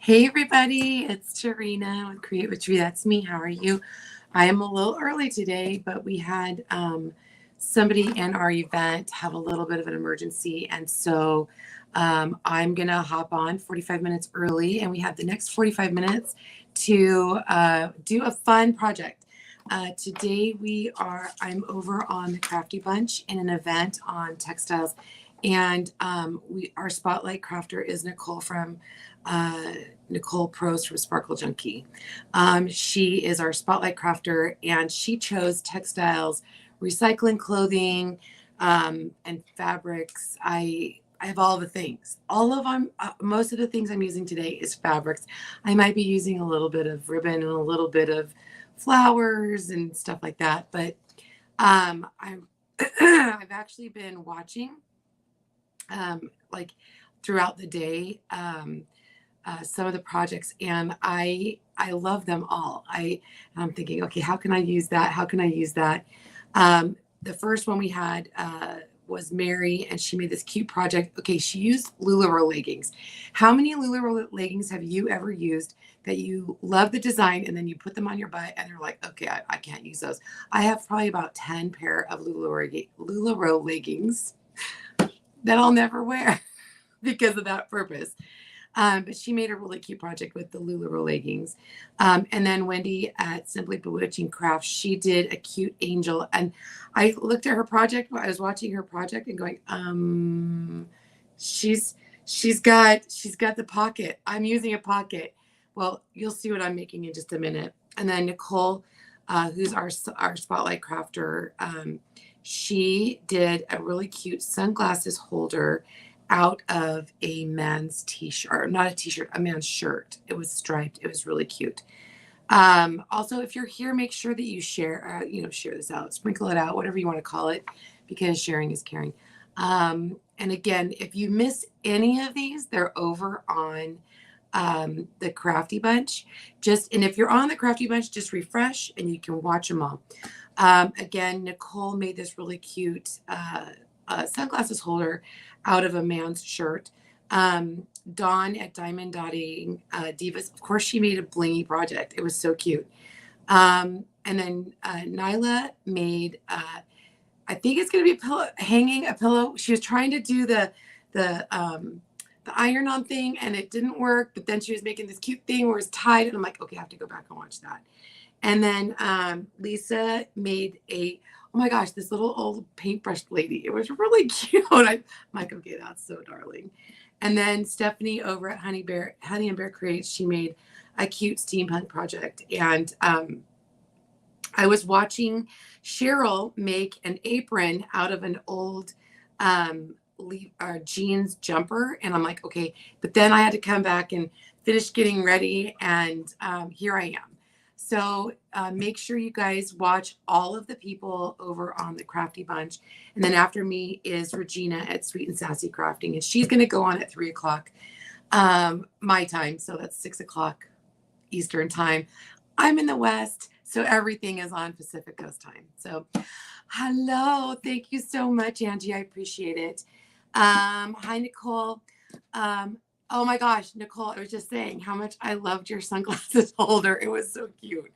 Hey everybody, it's Tarina with Create with Tree. That's me. How are you? I am a little early today, but we had somebody in our event have a little bit of an emergency, and so I'm gonna hop on 45 minutes early, and we have the next 45 minutes to do a fun project. Today I'm over on the Crafty Bunch in an event on textiles, and our spotlight crafter is Nicole from uh, Nicole Prose from Sparkle Junkie. She is our spotlight crafter, and she chose textiles, recycling clothing, and fabrics. I have all the things. All of them. Most of the things I'm using today is fabrics. I might be using a little bit of ribbon and a little bit of flowers and stuff like that. But I'm I've actually been watching like throughout the day. Some of the projects, and I love them all. I'm thinking, okay, how can I use that? How can I use that? The first one we had was Mary, and she made this cute project. Okay, she used LuLaRoe leggings. How many LuLaRoe leggings have you ever used that you love the design and then you put them on your butt and they're like, okay, I can't use those. I have probably about 10 pair of LuLaRoe leggings that I'll never wear because of that purpose. But she made a really cute project with the LuLaRoe leggings. And then Wendy at Simply Bewitching Crafts, she did a cute angel. And I looked at her project. I was watching her project and going, she's got the pocket. I'm using a pocket. Well, you'll see what I'm making in just a minute. And then Nicole, who's our spotlight crafter, she did a really cute sunglasses holder out of a man's t-shirt, or not a t-shirt, a man's shirt. It was striped. It was really cute. Also, if you're here, make sure that you share, share this out, sprinkle it out, whatever you want to call it, because sharing is caring. And again, if you miss any of these, they're over on the Crafty Bunch. And if you're on the Crafty Bunch, just refresh and you can watch them all. Again, Nicole made this really cute sunglasses holder out of a man's shirt. Dawn at Diamond Dotting Divas, of course, she made a blingy project. It was so cute. And then Nyla made, I think it's going to be hanging a pillow. She was trying to do the iron-on thing, and it didn't work. But then she was making this cute thing where it's tied, and I'm like, okay, I have to go back and watch that. And then Lisa made oh my gosh, this little old paintbrush lady. It was really cute. I'm like, okay, that's so darling. And then Stephanie over at Honey and Bear Creates, she made a cute steampunk project. And I was watching Cheryl make an apron out of an old jeans jumper. And I'm like, okay, but then I had to come back and finish getting ready. And here I am. So make sure you guys watch all of the people over on the Crafty Bunch. And then after me is Regina at Sweet and Sassy Crafting. And she's going to go on at 3 o'clock my time. So that's 6 o'clock Eastern time. I'm in the West, so everything is on Pacific Coast time. So hello. Thank you so much, Angie. I appreciate it. Hi, Nicole. Oh my gosh, Nicole, I was just saying how much I loved your sunglasses holder. It was so cute.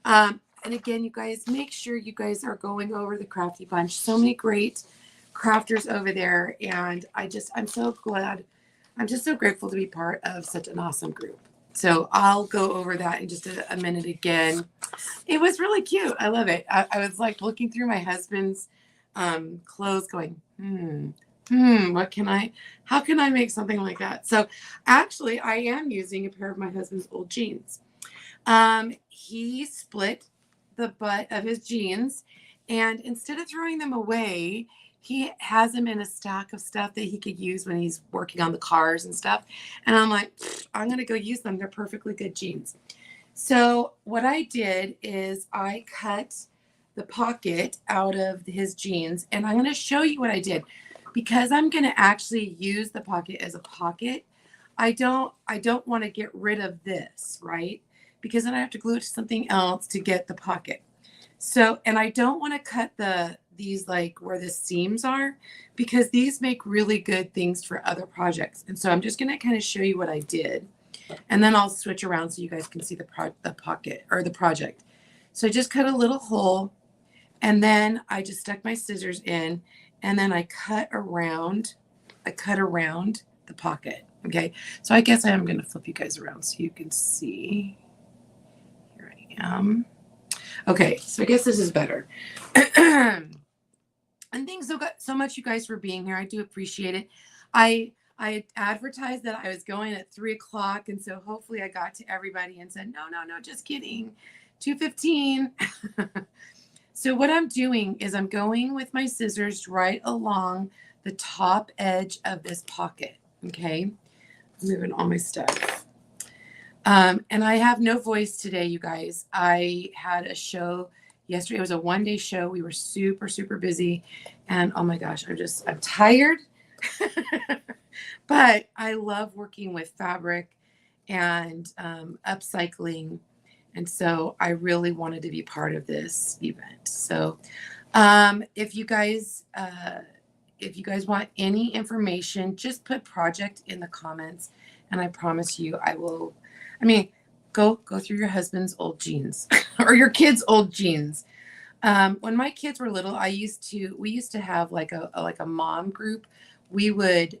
And again, you guys, make sure you guys are going over the Crafty Bunch. So many great crafters over there. And I'm so glad. I'm just so grateful to be part of such an awesome group. So I'll go over that in just a minute again. It was really cute. I love it. I was like looking through my husband's clothes going, how can I make something like that? So actually I am using a pair of my husband's old jeans. He split the butt of his jeans, and instead of throwing them away, he has them in a stack of stuff that he could use when he's working on the cars and stuff. And I'm like, I'm going to go use them. They're perfectly good jeans. So what I did is I cut the pocket out of his jeans, and I'm going to show you what I did. Because I'm going to actually use the pocket as a pocket, I don't want to get rid of this, right? Because then I have to glue it to something else to get the pocket. So, and I don't want to cut these like where the seams are, because these make really good things for other projects. And so I'm just going to kind of show you what I did. And then I'll switch around so you guys can see the pocket or the project. So I just cut a little hole, and then I just stuck my scissors in, and then I cut around the pocket. Okay, so I guess I am going to flip you guys around so you can see. Here I am. Okay, so I guess this is better. And thanks so much, you guys, for being here. I do appreciate it. I advertised that I was going at 3 o'clock, and so hopefully I got to everybody and said, no, just kidding, 2:15. So what I'm doing is I'm going with my scissors right along the top edge of this pocket. Okay, I'm moving all my stuff. And I have no voice today, you guys. I had a show yesterday. It was a one-day show. We were super, super busy. And oh my gosh, I'm tired. But I love working with fabric and upcycling. And so I really wanted to be part of this event. So if you guys want any information, just put project in the comments. And I promise you, go through your husband's old jeans or your kids' old jeans. When my kids were little, we used to have like a mom group. We would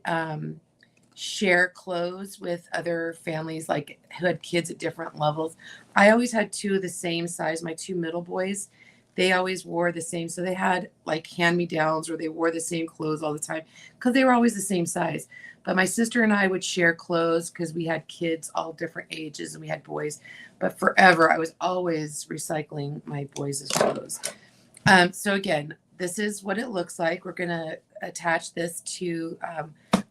share clothes with other families like who had kids at different levels. I always had two of the same size. My two middle boys, they always wore the same. So they had like hand-me-downs, or they wore the same clothes all the time because they were always the same size. But my sister and I would share clothes because we had kids all different ages and we had boys. But forever, I was always recycling my boys' clothes. So again, this is what it looks like. We're going to attach this to,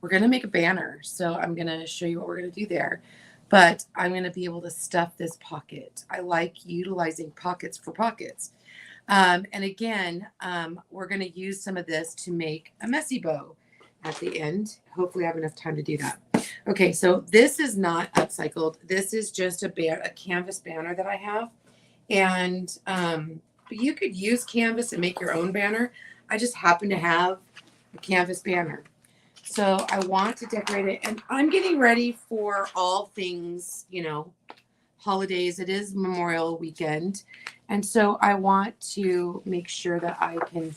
we're going to make a banner. So I'm going to show you what we're going to do there. But I'm going to be able to stuff this pocket. I like utilizing pockets for pockets. And again, we're going to use some of this to make a messy bow at the end. Hopefully I have enough time to do that. Okay, so this is not upcycled. This is just a canvas banner that I have. And you could use canvas and make your own banner. I just happen to have a canvas banner. So I want to decorate it. And I'm getting ready for all things, holidays. It is Memorial Weekend. And so I want to make sure that I can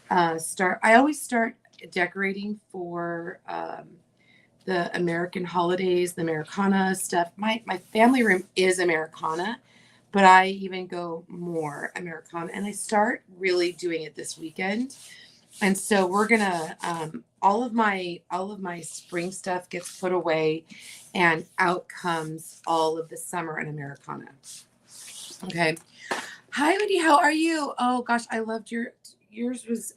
I always start decorating for the American holidays, the Americana stuff. My family room is Americana, but I even go more Americana, and I start really doing it this weekend. And so we're gonna all of my spring stuff gets put away, and out comes all of the summer and Americana. Okay. Hi, Wendy. How are you? Oh gosh, I loved yours was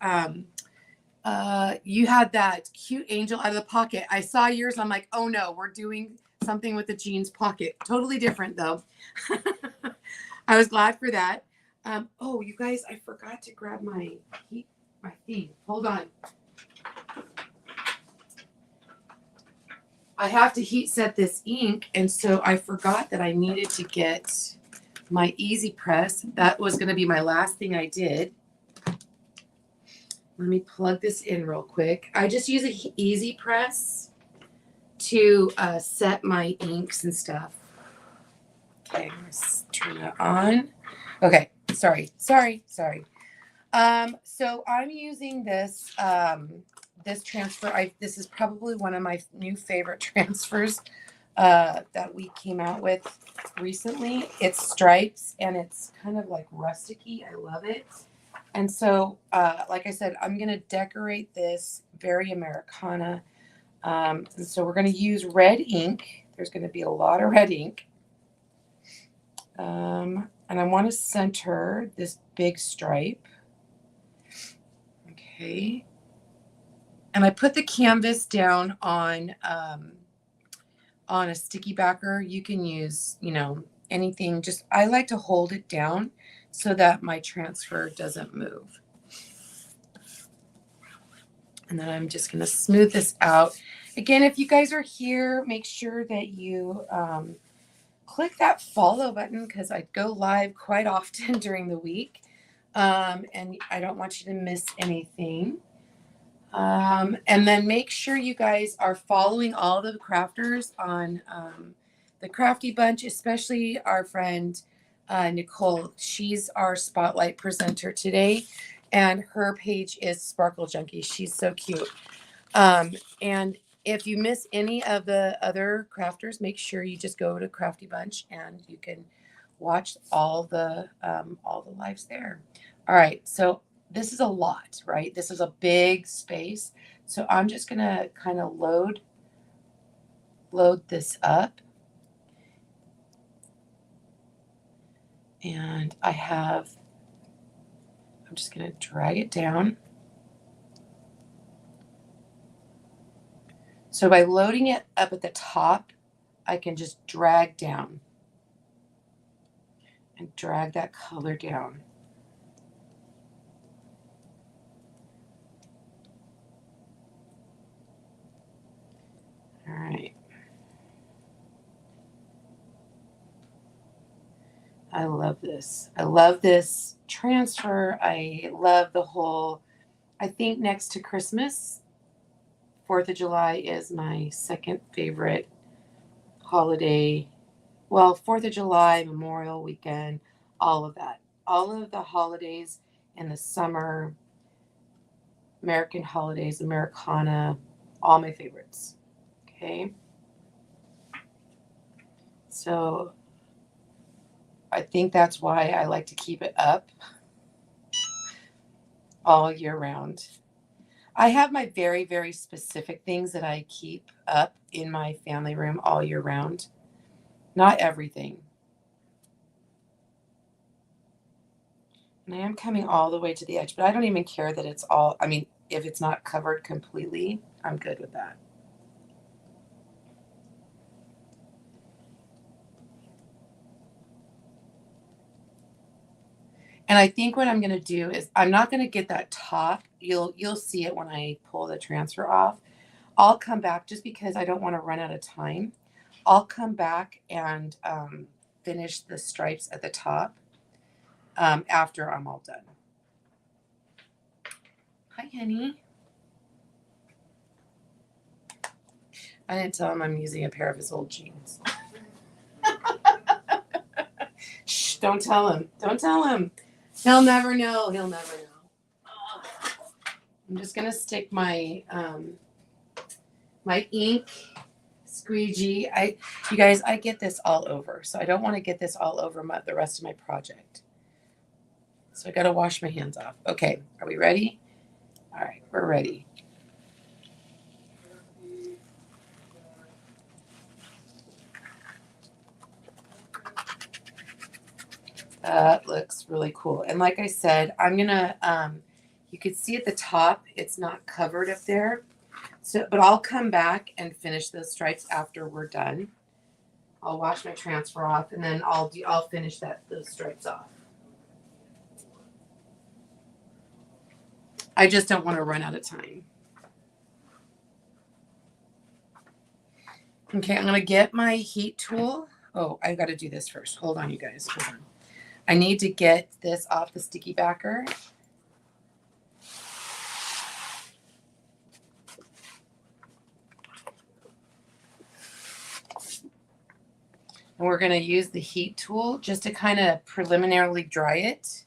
you had that cute angel out of the pocket. I saw yours. I'm like, oh no, we're doing something with the jeans pocket. Totally different though. I was glad for that. Oh, you guys, I forgot to grab my thing. Hold on. I have to heat set this ink, and so I forgot that I needed to get my easy press. That was going to be my last thing I did. Let me plug this in real quick. I just use an easy press to set my inks and stuff. Okay, let's turn that on. Okay, sorry. So I'm using this this transfer. This is probably one of my new favorite transfers that we came out with recently. It's stripes, and it's kind of like rusticy. I love it. And so, like I said, I'm going to decorate this very Americana. And so we're going to use red ink. There's going to be a lot of red ink. And I want to center this big stripe. Okay. And I put the canvas down on a sticky backer. You can use, anything. Just, I like to hold it down so that my transfer doesn't move. And then I'm just going to smooth this out. Again, if you guys are here, make sure that you click that follow button, because I go live quite often during the week. And I don't want you to miss anything. And then make sure you guys are following all the crafters on The Crafty Bunch, especially our friend Nicole, she's our spotlight presenter today, and her page is Sparkle Junkie. She's so cute. And if you miss any of the other crafters, make sure you just go to Crafty Bunch and you can watch all the lives there. All right, so this is a lot, right? This is a big space. So I'm just gonna kind of load this up. And I'm just gonna drag it down. So by loading it up at the top, I can just drag down and drag that color down. All right. I love this. I love this transfer. I love the whole, I think next to Christmas, 4th of July is my second favorite holiday. Well, 4th of July, Memorial Weekend, all of that. All of the holidays in the summer, American holidays, Americana, all my favorites. Okay. So I think that's why I like to keep it up all year round. I have my very, very specific things that I keep up in my family room all year round. Not everything. And I am coming all the way to the edge, but I don't even care that it's all, I mean, if it's not covered completely, I'm good with that. And I think what I'm going to do is I'm not going to get that top. You'll see it when I pull the transfer off. I'll come back just because I don't want to run out of time. I'll come back and finish the stripes at the top after I'm all done. Hi, honey. I didn't tell him I'm using a pair of his old jeans. Shh, don't tell him. Don't tell him. He'll never know. He'll never know. I'm just going to stick my my ink squeegee. You guys, I get this all over. So I don't want to get this all over the rest of my project. So I got to wash my hands off. Okay, are we ready? All right, we're ready. That looks really cool. And like I said, I'm going to, you can see at the top, it's not covered up there. So, but I'll come back and finish those stripes after we're done. I'll wash my transfer off and then I'll finish those stripes off. I just don't want to run out of time. Okay, I'm going to get my heat tool. Oh, I got to do this first. Hold on, you guys. Hold on. I need to get this off the sticky backer. And we're going to use the heat tool just to kind of preliminarily dry it.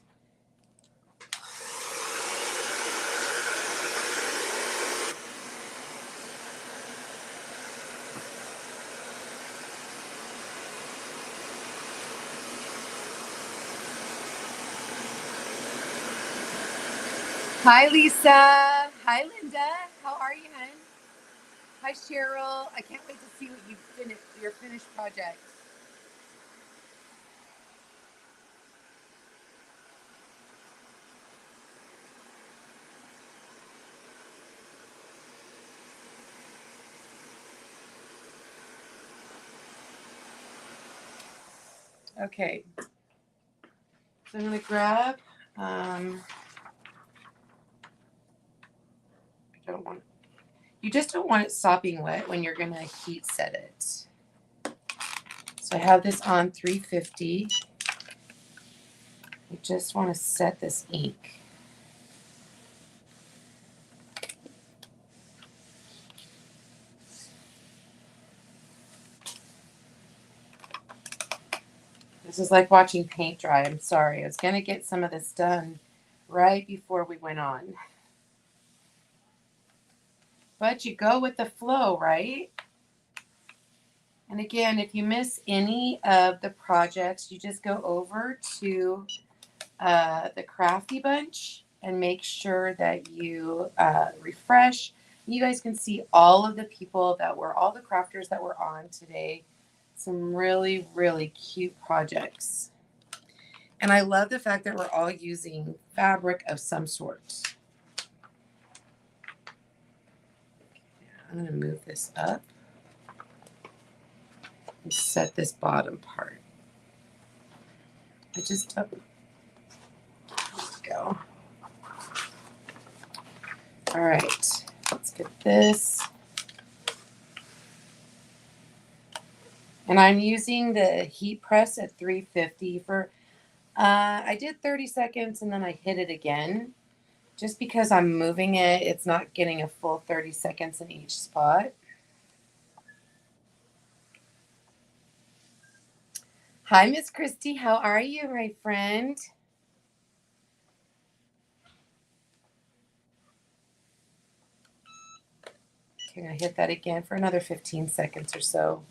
Hi, Lisa. Hi, Linda. How are you, hon? Hi, Cheryl. I can't wait to see what you finished, your finished project. Okay. So I'm going to grab, you just don't want it sopping wet when you're going to heat set it. So I have this on 350. I just want to set this ink. This is like watching paint dry. I'm sorry. I was going to get some of this done right before we went on. But you go with the flow, right? And again, if you miss any of the projects, you just go over to the Crafty Bunch and make sure that you refresh. You guys can see all of the people that were, all the crafters that were on today. Some really, really cute projects. And I love the fact that we're all using fabric of some sort. I'm going to move this up and set this bottom part. I just, oh, there we go. All right, let's get this. And I'm using the heat press at 350 for, I did 30 seconds and then I hit it again. Just because I'm moving it, it's not getting a full 30 seconds in each spot. Hi, Miss Christy. How are you, my friend? Okay, I hit that again for another 15 seconds or so.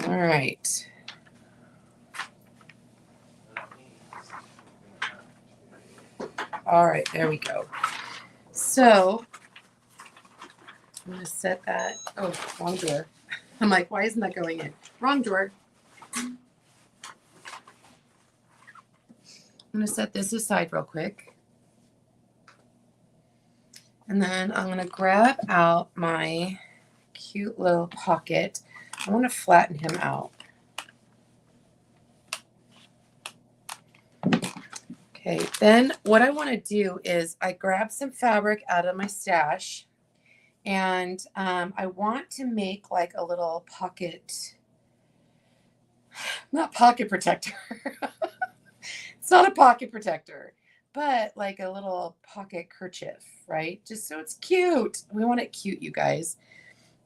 All right. All right, there we go. So I'm going to set that. Oh, wrong drawer. I'm like, why isn't that going in? Wrong drawer. I'm going to set this aside real quick. And then I'm going to grab out my cute little pocket. I want to flatten him out. Okay, then what I want to do is I grab some fabric out of my stash, and I want to make like a little pocket, not pocket protector. It's not a pocket protector, but like a little pocket kerchief, right? Just so it's cute. We want it cute, you guys.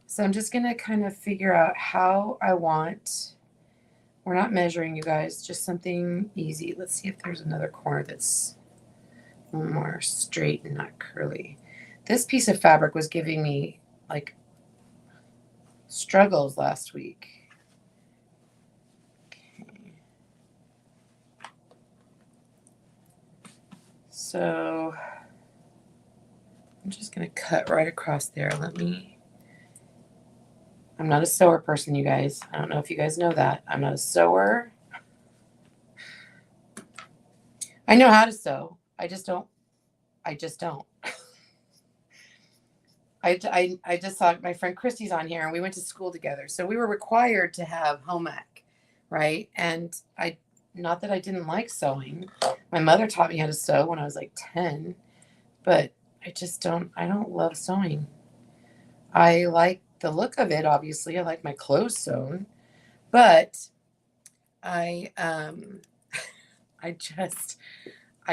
So I'm just going to kind of figure out how I want. We're not measuring, you guys, just something easy. Let's see if there's another corner that's a little more straight and not curly. This piece of fabric was giving me like struggles last week. Okay. So I'm just going to cut right across there. I'm not a sewer person, you guys. I don't know if you guys know that. I'm not a sewer. I know how to sew. I just don't. I just saw my friend Christy's on here, and we went to school together. So we were required to have home ec, right? And not that I didn't like sewing. My mother taught me how to sew when I was like 10, but I don't love sewing. I like the look of it, obviously. I like my clothes sewn, but I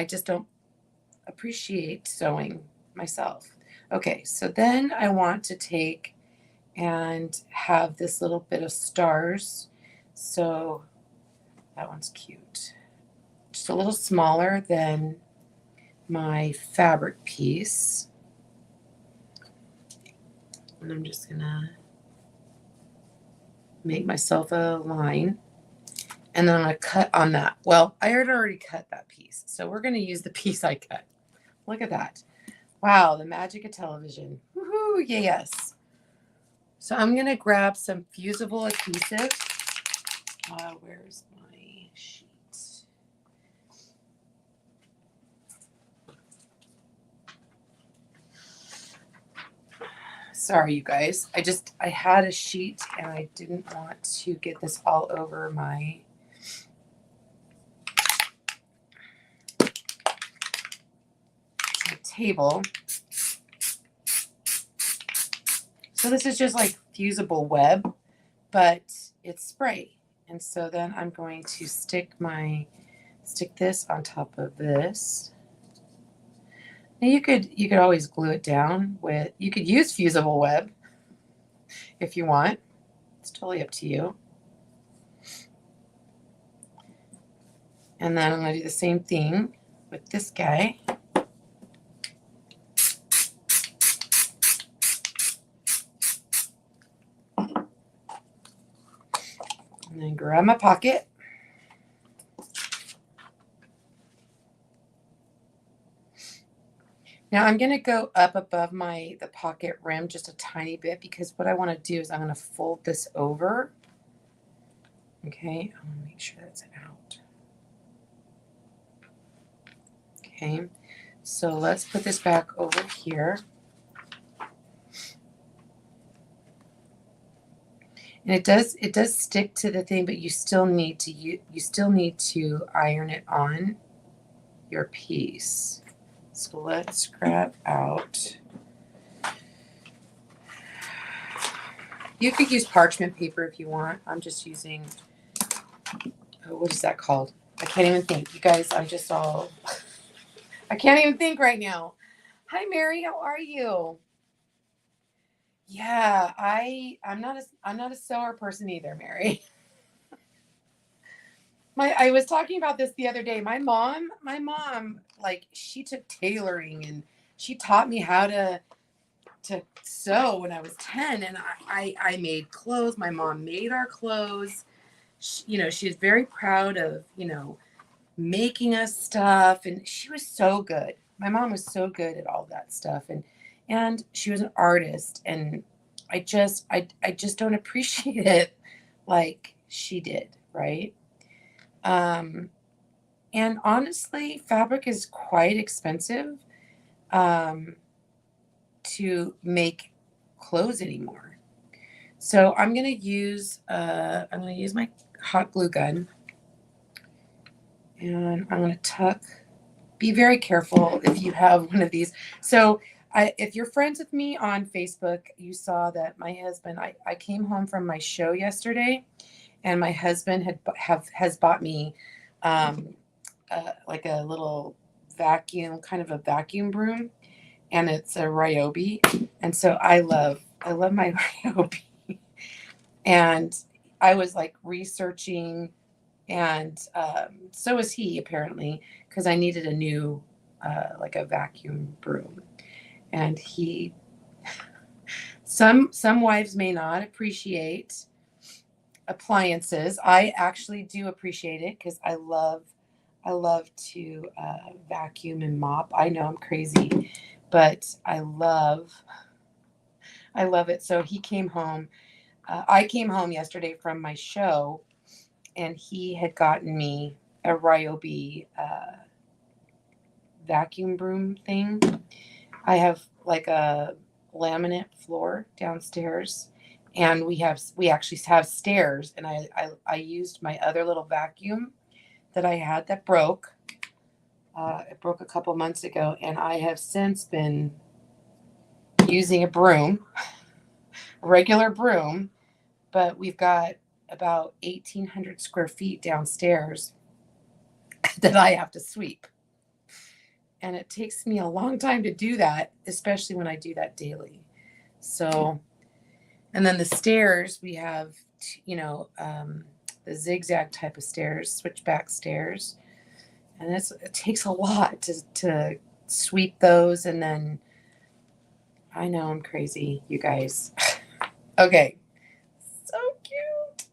just don't appreciate sewing myself. Okay, so then I want to take and have this little bit of stars. So that one's cute. Just a little smaller than my fabric piece. And I'm just gonna make myself a line. And then I'm gonna cut on that. Well, I had already cut that piece. So we're gonna use the piece I cut. Look at that. Wow, the magic of television. Woohoo, yes. So I'm gonna grab some fusible adhesive. Where's my sheet? Sorry, you guys. I had a sheet and I didn't want to get this all over my table. So this is just like fusible web, but it's spray. And so then I'm going to stick my Stick this on top of this. Now you could always glue it down with, you could use fusible web if you want. It's totally up to you. And then I'm going to do the same thing with this guy. And then grab my pocket. Now I'm going to go up above the pocket rim just a tiny bit, because what I want to do is I'm going to fold this over. Okay, I'm going to make sure that's out. Okay, so let's put this back over here. And it does stick to the thing, but you still need to iron it on your piece. So let's grab out. You could use parchment paper if you want. I'm just using, oh, what is that called? I can't even think. You guys, I'm just all, I can't even think right now. Hi, Mary, how are you? Yeah, I'm not a sewer person either, Mary. I was talking about this the other day. My mom, like, she took tailoring and she taught me how to sew when I was 10, and I made clothes. My mom made our clothes. She was very proud of, making us stuff, and she was so good. My mom was so good at all that stuff, and she was an artist, and I just don't appreciate it like she did, right? And honestly, fabric is quite expensive to make clothes anymore. So I'm going to use my hot glue gun, and I'm going to tuck. Be very careful if you have one of these. So if you're friends with me on Facebook, you saw that my husband, I came home from my show yesterday, and my husband has bought me like a little vacuum, kind of a vacuum broom, and it's a Ryobi. And so I love my Ryobi. And I was like researching, and so was he apparently, because I needed a new like a vacuum broom. And some wives may not appreciate appliances. I actually do appreciate it, because I love to vacuum and mop. I know I'm crazy, but I love it. So he came home. I came home yesterday from my show, and he had gotten me a Ryobi vacuum broom thing. I have like a laminate floor downstairs, and we actually have stairs, and I used my other little vacuum that I had that broke. It broke a couple months ago, and I have since been using a broom, regular broom, but we've got about 1,800 square feet downstairs that I have to sweep. And it takes me a long time to do that, especially when I do that daily. So, and then the stairs, we have, the zigzag type of stairs, switchback stairs. And it takes a lot to sweep those. And then, I know I'm crazy, you guys. Okay. So cute.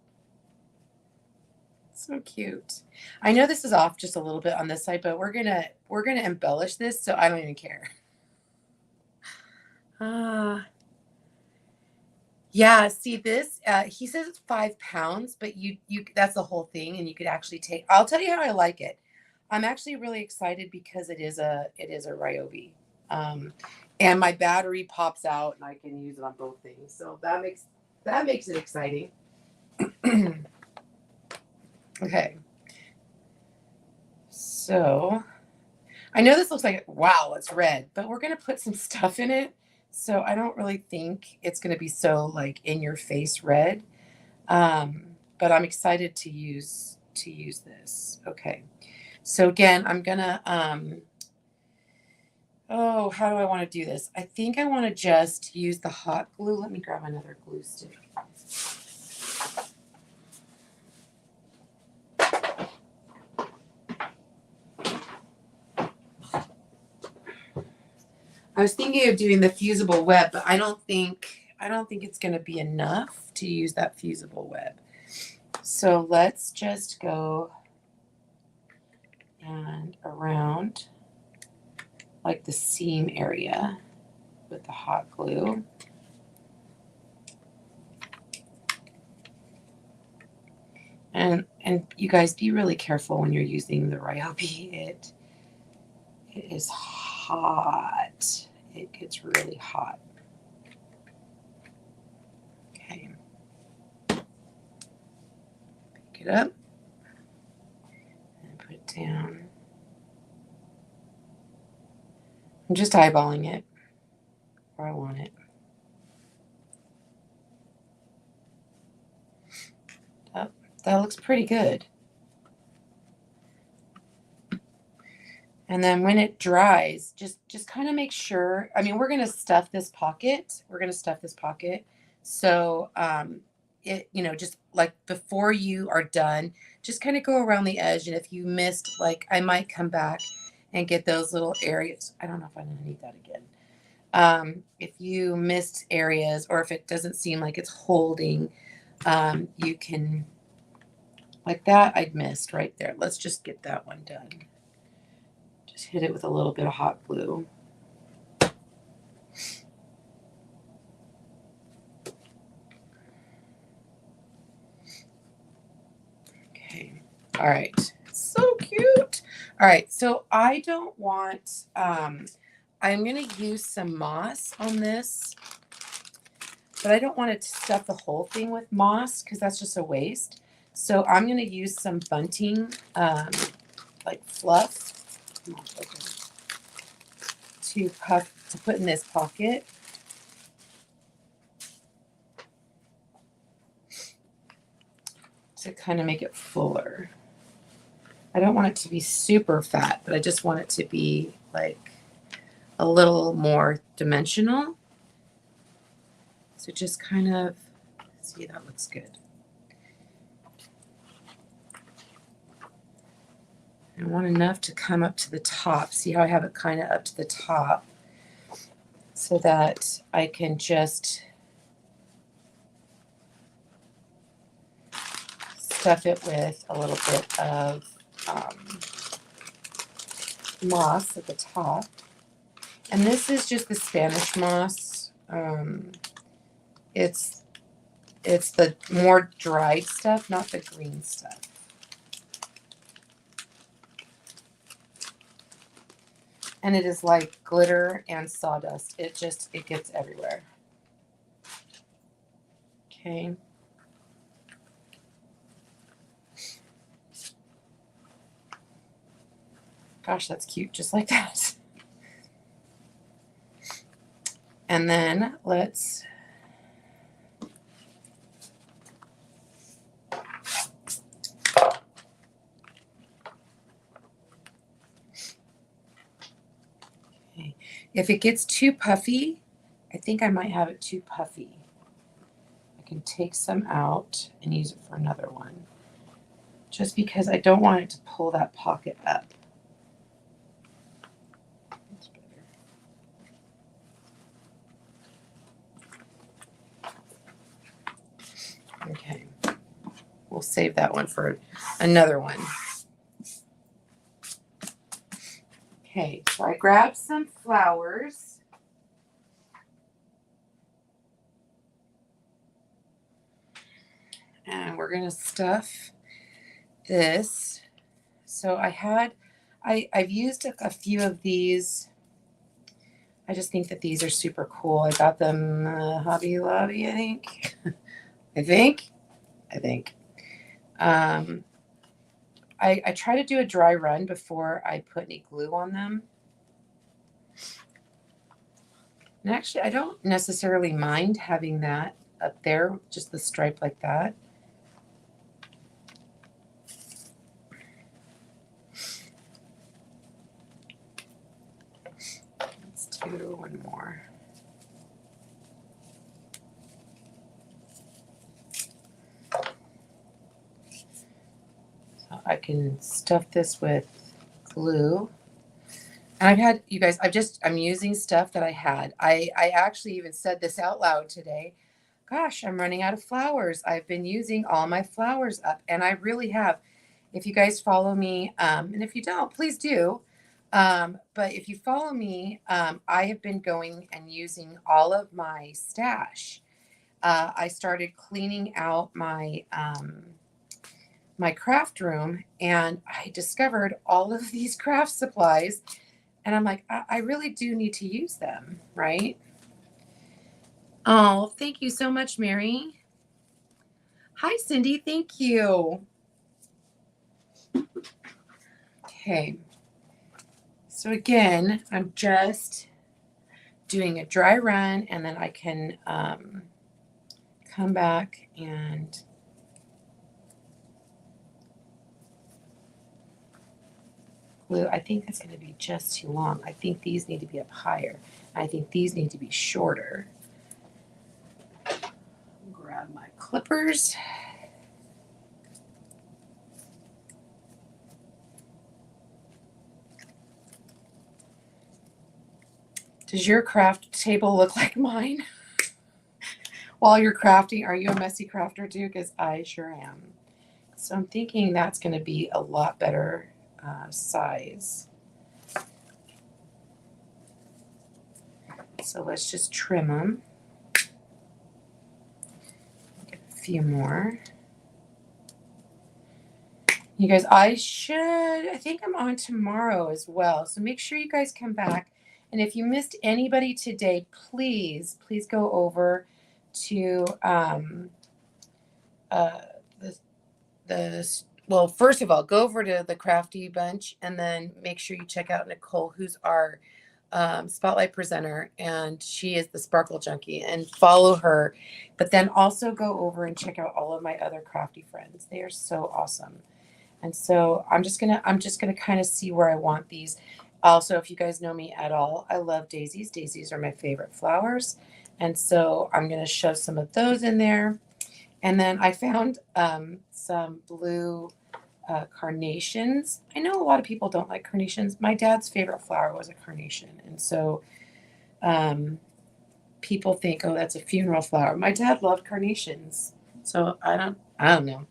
So cute. I know this is off just a little bit on this side, but we're gonna embellish this, so I don't even care. Yeah, see this, he says it's 5 pounds, but you that's the whole thing, and you could actually take, I'll tell you how I like it. I'm actually really excited because it is a Ryobi. And my battery pops out, and I can use it on both things. So that makes it exciting. Okay. So I know this looks like, wow, it's red, but we're going to put some stuff in it. So I don't really think it's going to be so like in your face red. But I'm excited to use this. Okay. So again, I'm gonna, oh, how do I want to do this? I think I want to just use the hot glue. Let me grab another glue stick. I was thinking of doing the fusible web, but I don't think it's going to be enough to use that fusible web. So let's just go and around like the seam area with the hot glue. And you guys be really careful when you're using the Ryobi. It is hot. It gets really hot. Okay. Pick it up and put it down. I'm just eyeballing it where I want it. Oh, that looks pretty good. And then when it dries, just kind of make sure, I mean, we're going to stuff this pocket. So, just like before you are done, just kind of go around the edge. And if you missed, like I might come back and get those little areas. I don't know if I'm going to need that again. If you missed areas or if it doesn't seem like it's holding, you can, like that I'd missed right there. Let's just get that one done. Just hit it with a little bit of hot glue. Okay. All right. So cute. All right. So I don't want, I'm going to use some moss on this, but I don't want to stuff the whole thing with moss because that's just a waste. So I'm going to use some bunting, like fluff to put in this pocket. To kind of make it fuller. I don't want it to be super fat, but I just want it to be like a little more dimensional. So just kind of, see, that looks good. I want enough to come up to the top. See how I have it kind of up to the top so that I can just stuff it with a little bit of moss at the top. And this is just the Spanish moss. It's the more dried stuff, not the green stuff. And it is like glitter and sawdust. It gets everywhere. Okay. Gosh, that's cute, just like that. And then let's if it gets too puffy, I think I might have it too puffy. I can take some out and use it for another one. Just because I don't want it to pull that pocket up. That's better. Okay. We'll save that one for another one. Okay, so I grabbed some flowers. And we're going to stuff this. So I've used a few of these. I just think that these are super cool. I got them Hobby Lobby, I think. I think. I try to do a dry run before I put any glue on them. And actually, I don't necessarily mind having that up there, just the stripe like that. do one more. So I can stuff this with glue. And I've had, you guys, I'm using stuff that I had. I actually even said this out loud today. Gosh, I'm running out of flowers. I've been using all my flowers up, and I really have. If you guys follow me, and if you don't, please do. But if you follow me, I have been going and using all of my stash. I started cleaning out my my craft room, and I discovered all of these craft supplies, and I'm like, I really do need to use them, right? Oh, thank you so much, Mary. Hi, Cindy. Thank you. Okay. So again, I'm just doing a dry run, and then I can come back and glue. I think that's going to be just too long. I think these need to be up higher. I think these need to be shorter. Grab my clippers. Does your craft table look like mine? While you're crafting, are you a messy crafter too? Because I sure am. So I'm thinking that's going to be a lot better size. So let's just trim them. Get a few more. You guys, I think I'm on tomorrow as well. So make sure you guys come back. And if you missed anybody today, please go over to well, first of all, go over to the Crafty Bunch, and then make sure you check out Nicole, who's our spotlight presenter, and she is the Sparkle Junkie, and follow her. But then also go over and check out all of my other crafty friends. They are so awesome. And so I'm just gonna kind of see where I want these. Also, if you guys know me at all, I love daisies. Daisies are my favorite flowers. And so I'm gonna shove some of those in there. And then I found some blue carnations. I know a lot of people don't like carnations. My dad's favorite flower was a carnation. And so people think, oh, that's a funeral flower. My dad loved carnations. So I don't know.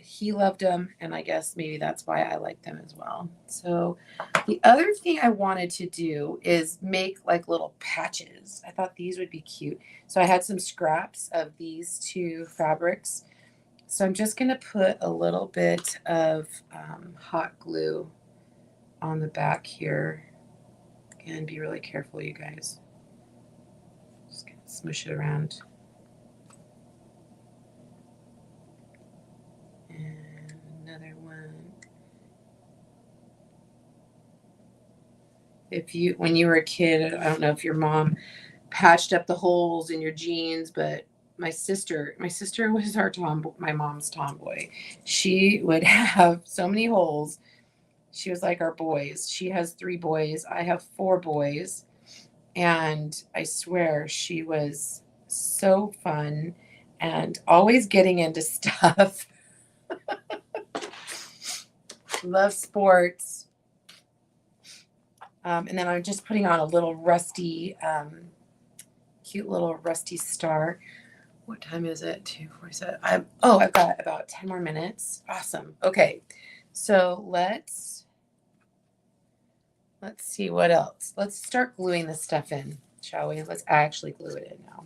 He loved them, and I guess maybe that's why I like them as well. So the other thing I wanted to do is make like little patches. I thought these would be cute. So I had some scraps of these two fabrics. So I'm just going to put a little bit of hot glue on the back here. Again, be really careful, you guys. Just gonna smush it around. And another one. When you were a kid, I don't know if your mom patched up the holes in your jeans, but my sister was my mom's tomboy. She would have so many holes. She was like our boys. She has 3 boys. I have 4 boys. And I swear she was so fun and always getting into stuff. Love sports. And then I'm just putting on a little rusty, cute little rusty star. What time is it? 2:47. I've got about 10 more minutes. Awesome. Okay. So let's see what else. Let's start gluing this stuff in, shall we? Let's actually glue it in now.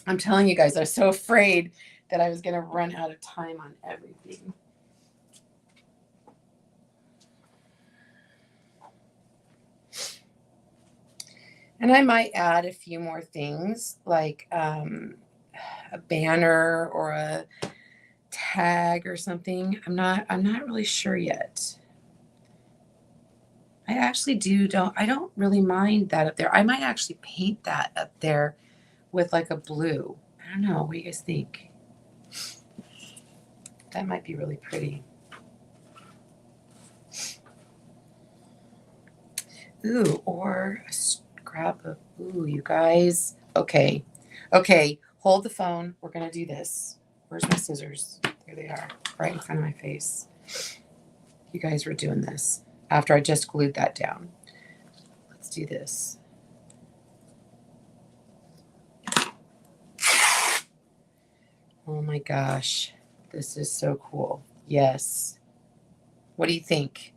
I'm telling you guys, I was so afraid that I was going to run out of time on everything. And I might add a few more things like a banner or a tag or something. I'm not really sure yet. I actually I don't really mind that up there. I might actually paint that up there with like a blue. I don't know. What do you guys think? That might be really pretty. Ooh, or a scrap of, ooh, you guys. Okay. Okay. Hold the phone. We're going to do this. Where's my scissors? There they are, right in front of my face. You guys were doing this after I just glued that down. Let's do this. Oh my gosh. This is so cool. Yes. What do you think?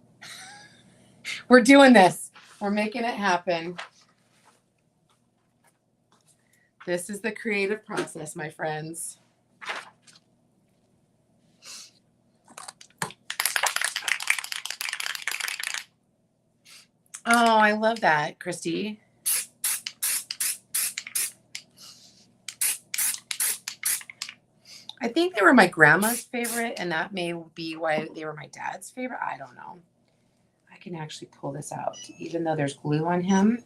We're doing this. We're making it happen. This is the creative process, my friends. Oh, I love that, Christy. I think they were my grandma's favorite, and that may be why they were my dad's favorite. I don't know. I can actually pull this out. Even though there's glue on him,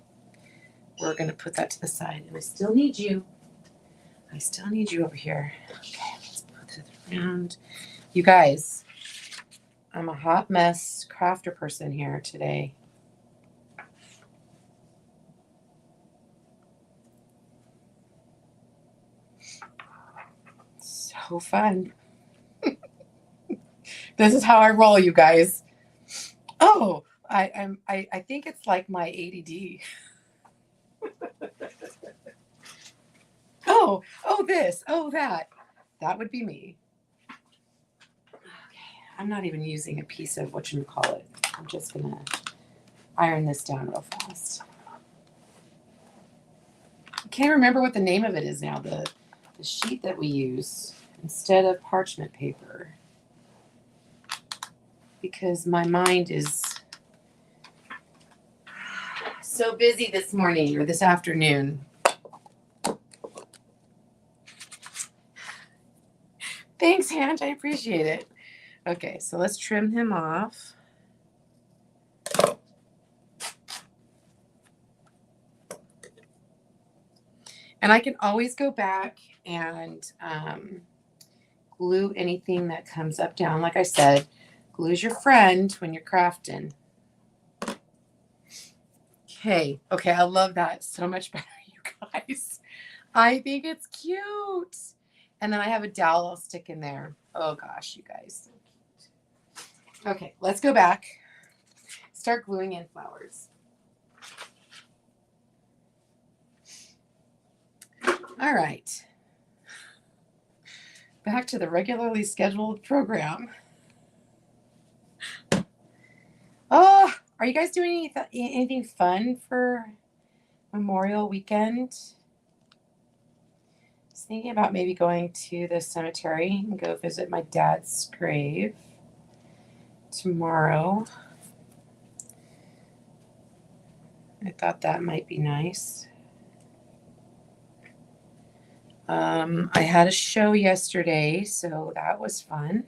we're going to put that to the side. And I still need you. I still need you over here. Okay, let's put it around. You guys, I'm a hot mess crafter person here today. So fun. This is how I roll, you guys. Oh, I think it's like my ADD. Oh, this, that. That would be me. Okay, I'm not even using a piece of whatchamacallit. I'm just gonna iron this down real fast. I can't remember what the name of it is now, the sheet that we use instead of parchment paper. Because my mind is so busy this morning or this afternoon. Thanks, Hank. I appreciate it. Okay, so let's trim him off. And I can always go back and glue anything that comes up down. Like I said, glue's your friend when you're crafting. Okay, I love that so much better, you guys. I think it's cute. And then I have a dowel I'll stick in there. Oh gosh, you guys, so cute. Okay, let's go back. Start gluing in flowers. All right. Back to the regularly scheduled program. Oh, are you guys doing anything fun for Memorial Weekend? Just thinking about maybe going to the cemetery and go visit my dad's grave tomorrow. I thought that might be nice. I had a show yesterday, so that was fun.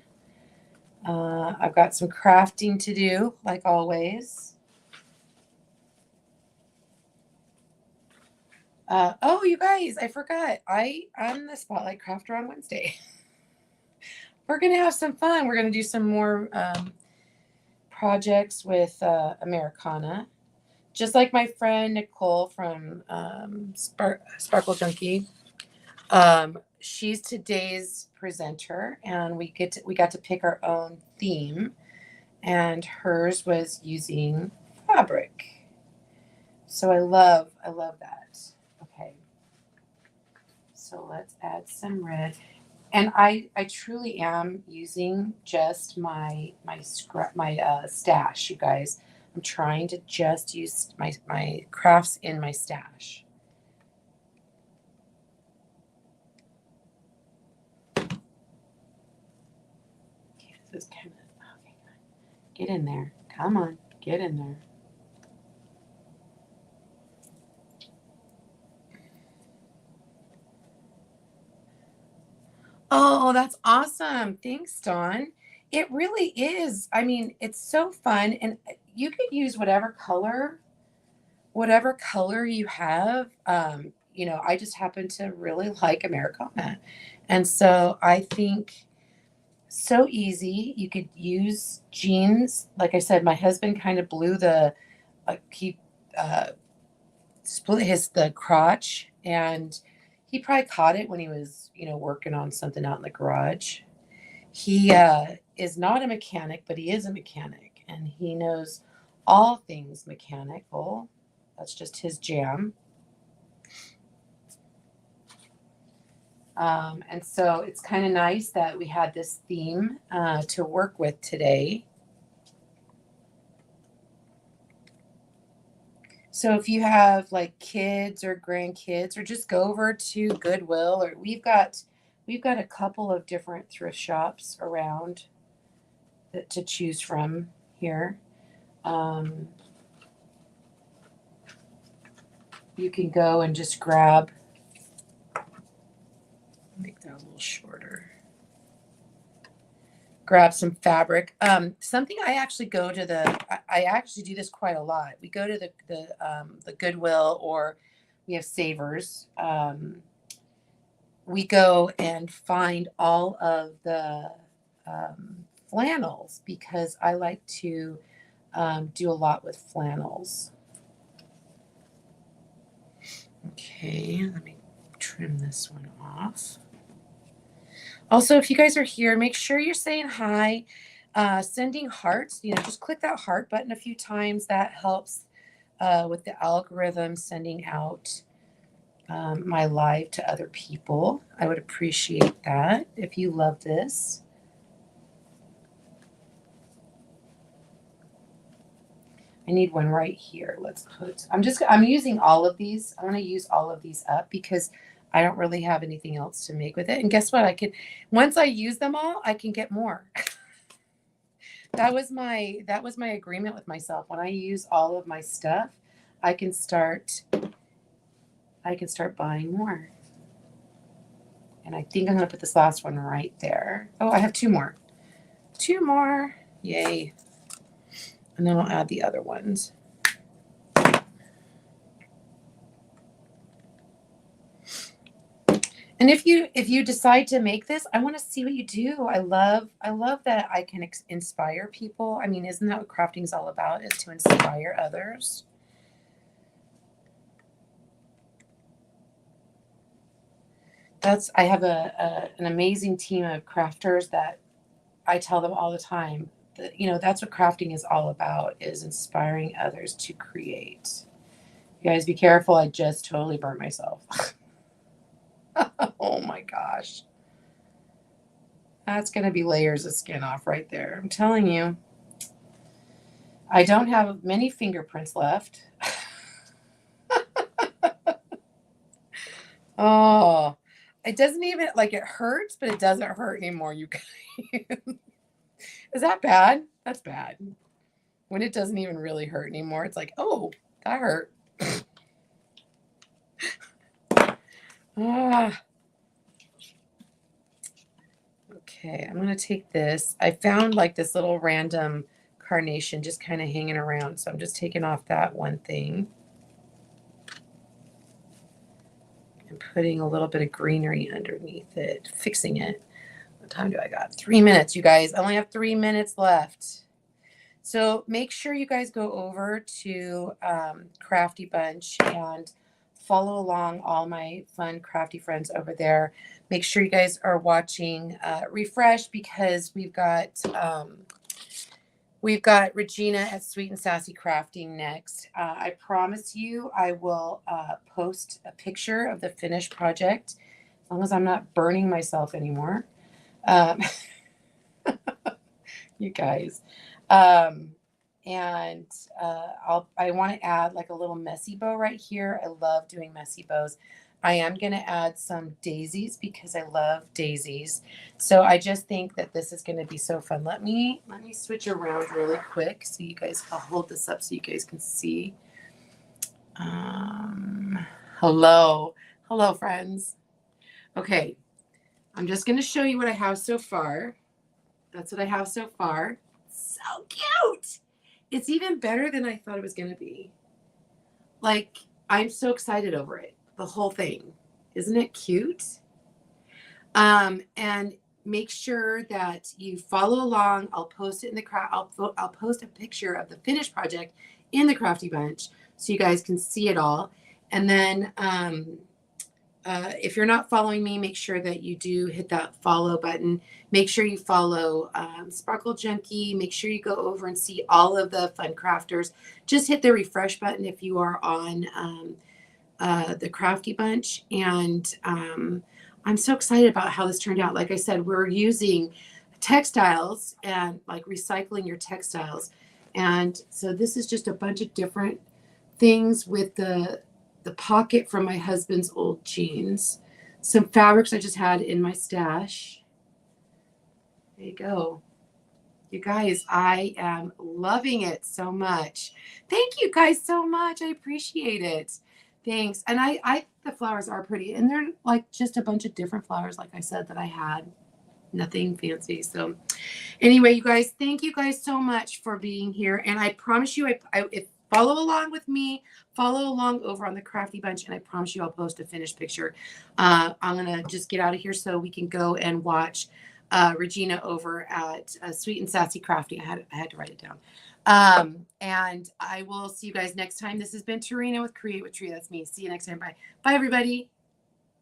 I've got some crafting to do, like always. Oh, you guys, I forgot. I'm the Spotlight Crafter on Wednesday. We're going to have some fun. We're going to do some more projects with Americana. Just like my friend Nicole from Sparkle Junkie. She's today's presenter, and we got to pick our own theme, and hers was using fabric. So I love that. Okay. So let's add some red. And I truly am using just my stash, you guys. I'm trying to just use my crafts in my stash. This is kind of okay. Get in there. Come on, get in there. Oh, that's awesome. Thanks, Dawn. It really is. I mean, it's so fun, and you could use whatever color you have. I just happen to really like Americana. And so I think so easy. You could use jeans. Like I said, my husband kind of blew he split the crotch, and he probably caught it when he was, working on something out in the garage. He is not a mechanic, but he is a mechanic, and he knows all things mechanical. That's just his jam. And so it's kind of nice that we had this theme to work with today. So if you have like kids or grandkids, or just go over to Goodwill, or we've got a couple of different thrift shops around to choose from here. You can go and just grab, make that a little shorter. Grab some fabric. Something I actually go to I actually do this quite a lot. We go to the Goodwill, or we have Savers. We go and find all of the flannels, because I like to do a lot with flannels. Okay, let me trim this one off. Also, if you guys are here, make sure you're saying hi, sending hearts. Just click that heart button a few times. That helps with the algorithm sending out my live to other people. I would appreciate that if you love this. I need one right here. I'm using all of these. I want to use all of these up because I don't really have anything else to make with it. And guess what? Once I use them all, I can get more. That was my agreement with myself. When I use all of my stuff, I can start buying more. And I think I'm going to put this last one right there. Oh, I have two more. Yay. And then I'll add the other ones. And if you decide to make this, I want to see what you do. I love that I can inspire people. I mean, isn't that what crafting is all about? Is to inspire others. I have an amazing team of crafters that I tell them all the time that, that's what crafting is all about, is inspiring others to create. You guys be careful. I just totally burnt myself. Oh my gosh. That's going to be layers of skin off right there. I'm telling you. I don't have many fingerprints left. Oh, it doesn't even, it hurts, but it doesn't hurt anymore, you guys. Is that bad? That's bad. When it doesn't even really hurt anymore, it's like, oh, that hurt. Okay, I'm going to take this. I found this little random carnation just kind of hanging around. So I'm just taking off that one thing and putting a little bit of greenery underneath it, fixing it. What time do I got? 3 minutes, you guys. I only have 3 minutes left. So make sure you guys go over to Crafty Bunch and follow along all my fun crafty friends over there. Make sure you guys are watching Refresh, because we've got Regina at Sweet and Sassy Crafting next. I promise you I will post a picture of the finished project, as long as I'm not burning myself anymore. You guys. And I want to add a little messy bow right here. I love doing messy bows. I am going to add some daisies because I love daisies. So I just think that this is going to be so fun. Let me switch around really quick so you guys, I'll hold this up so you guys can see. Hello, friends. Okay. I'm just going to show you what I have so far. That's what I have so far. So cute. It's even better than I thought it was going to be. I'm so excited over it. The whole thing. Isn't it cute? And make sure that you follow along. I'll post it in the I'll post a picture of the finished project in the Crafty Bunch so you guys can see it all. And then if you're not following me, make sure that you do hit that follow button. Make sure you follow Sparkle Junkie. Make sure you go over and see all of the fun crafters. Just hit the refresh button if you are on the Crafty Bunch. And I'm so excited about how this turned out. Like I said, we're using textiles and like recycling your textiles. And so this is just a bunch of different things with the pocket from my husband's old jeans. Some fabrics I just had in my stash. There you go. You guys, I am loving it so much. Thank you guys so much. I appreciate it. Thanks. And the flowers are pretty, and they're like just a bunch of different flowers, like I said, that I had. Nothing fancy. So anyway, you guys, thank you guys so much for being here. And I promise you, if follow along with me, follow along over on the Crafty Bunch, and I promise you I'll post a finished picture. I'm going to just get out of here so we can go and watch Regina over at Sweet and Sassy Crafty. I had to write it down. And I will see you guys next time. This has been Tarina with Create with Tree. That's me. See you next time. Bye. Bye, everybody.